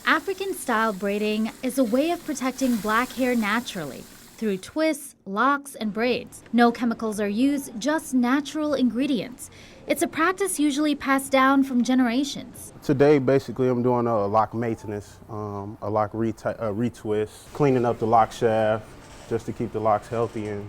African-style braiding is a way of protecting black hair naturally through twists, locks, and braids. No chemicals are used, just natural ingredients. It's a practice usually passed down from generations. Today, basically, I'm doing a lock maintenance, a lock retwist, cleaning up the lock shaft just to keep the locks healthy and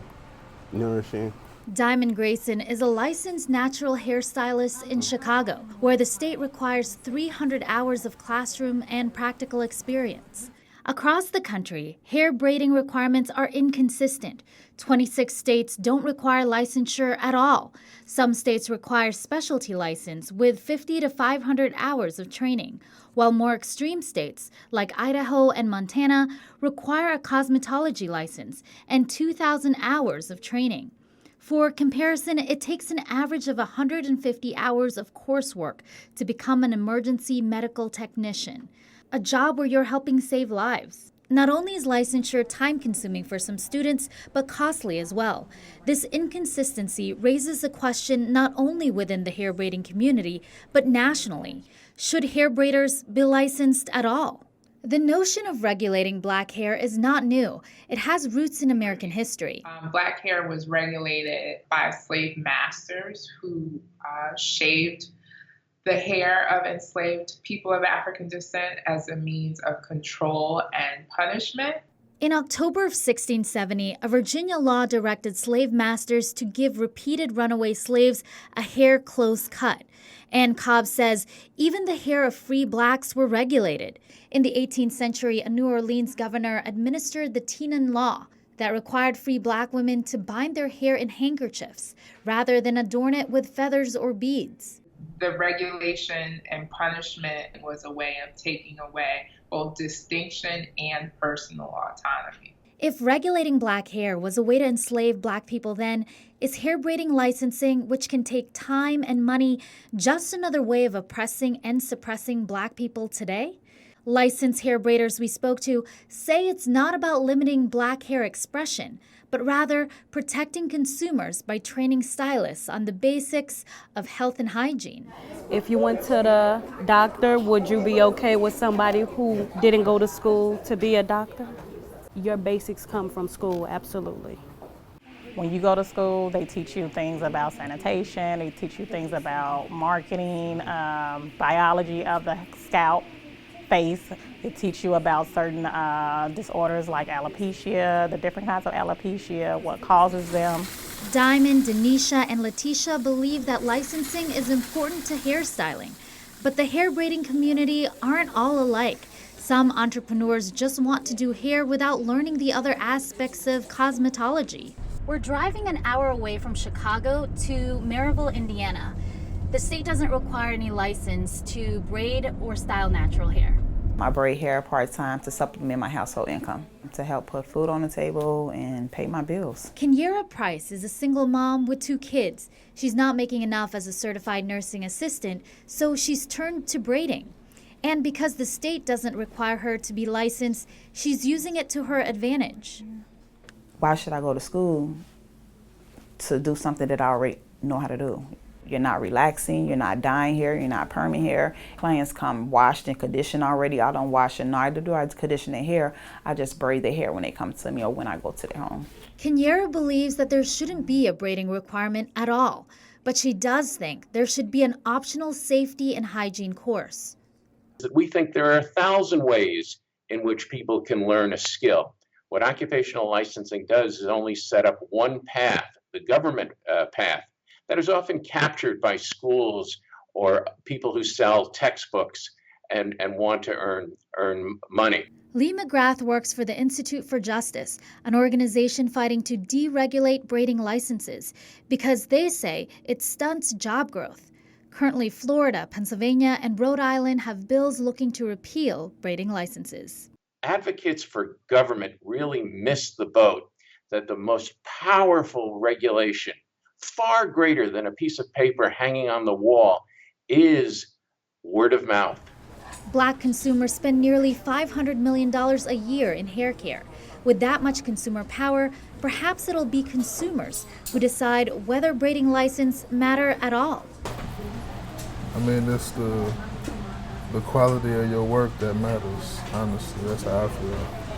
nourishing. Diamond Grayson is a licensed natural hairstylist in Chicago, where the state requires 300 hours of classroom and practical experience. Across the country, hair braiding requirements are inconsistent. 26 states don't require licensure at all. Some states require specialty license with 50 to 500 hours of training, while more extreme states, like Idaho and Montana, require a cosmetology license and 2,000 hours of training. For comparison, it takes an average of 150 hours of coursework to become an emergency medical technician, a job where you're helping save lives. Not only is licensure time-consuming for some students, but costly as well. This inconsistency raises a question not only within the hair braiding community, but nationally. Should hair braiders be licensed at all? The notion of regulating black hair is not new. It has roots in American history. Black hair was regulated by slave masters who shaved the hair of enslaved people of African descent as a means of control and punishment. In October of 1670, a Virginia law directed slave masters to give repeated runaway slaves a hair close cut. Ann Cobb says even the hair of free blacks were regulated. In the 18th century, a New Orleans governor administered the Tenon Law that required free black women to bind their hair in handkerchiefs rather than adorn it with feathers or beads. The regulation and punishment was a way of taking away both distinction and personal autonomy. If regulating black hair was a way to enslave black people then, is hair braiding licensing, which can take time and money, just another way of oppressing and suppressing black people today? Licensed hair braiders we spoke to say it's not about limiting black hair expression, but rather protecting consumers by training stylists on the basics of health and hygiene. If you went to the doctor, would you be okay with somebody who didn't go to school to be a doctor? Your basics come from school, absolutely. When you go to school, they teach you things about sanitation, they teach you things about marketing, biology of the scalp, face. They teach you about certain disorders like alopecia, the different kinds of alopecia, what causes them. Diamond, Denisha, and Letitia believe that licensing is important to hairstyling, but the hair braiding community aren't all alike. Some entrepreneurs just want to do hair without learning the other aspects of cosmetology. We're driving an hour away from Chicago to Maryville, Indiana. The state doesn't require any license to braid or style natural hair. I braid hair part-time to supplement my household income, to help put food on the table and pay my bills. Kenyera Price is a single mom with 2 kids. She's not making enough as a certified nursing assistant, so she's turned to braiding. And because the state doesn't require her to be licensed, she's using it to her advantage. Why should I go to school to do something that I already know how to do? You're not relaxing, you're not dyeing hair, you're not perming hair. Clients come washed and conditioned already. I don't wash and neither do I condition their hair. I just braid their hair when they come to me or when I go to their home. Kenyera believes that there shouldn't be a braiding requirement at all, but she does think there should be an optional safety and hygiene course. We think there are 1,000 ways in which people can learn a skill. What occupational licensing does is only set up one path, the government path, that is often captured by schools or people who sell textbooks and want to earn money. Lee McGrath works for the Institute for Justice, an organization fighting to deregulate braiding licenses, because they say it stunts job growth. Currently, Florida, Pennsylvania, and Rhode Island have bills looking to repeal braiding licenses. Advocates for government really miss the boat that the most powerful regulation, far greater than a piece of paper hanging on the wall, is word of mouth. Black consumers spend nearly $500 million a year in hair care. With that much consumer power, perhaps it'll be consumers who decide whether braiding license matter at all. I mean, it's the the quality of your work that matters. Honestly, that's how I feel.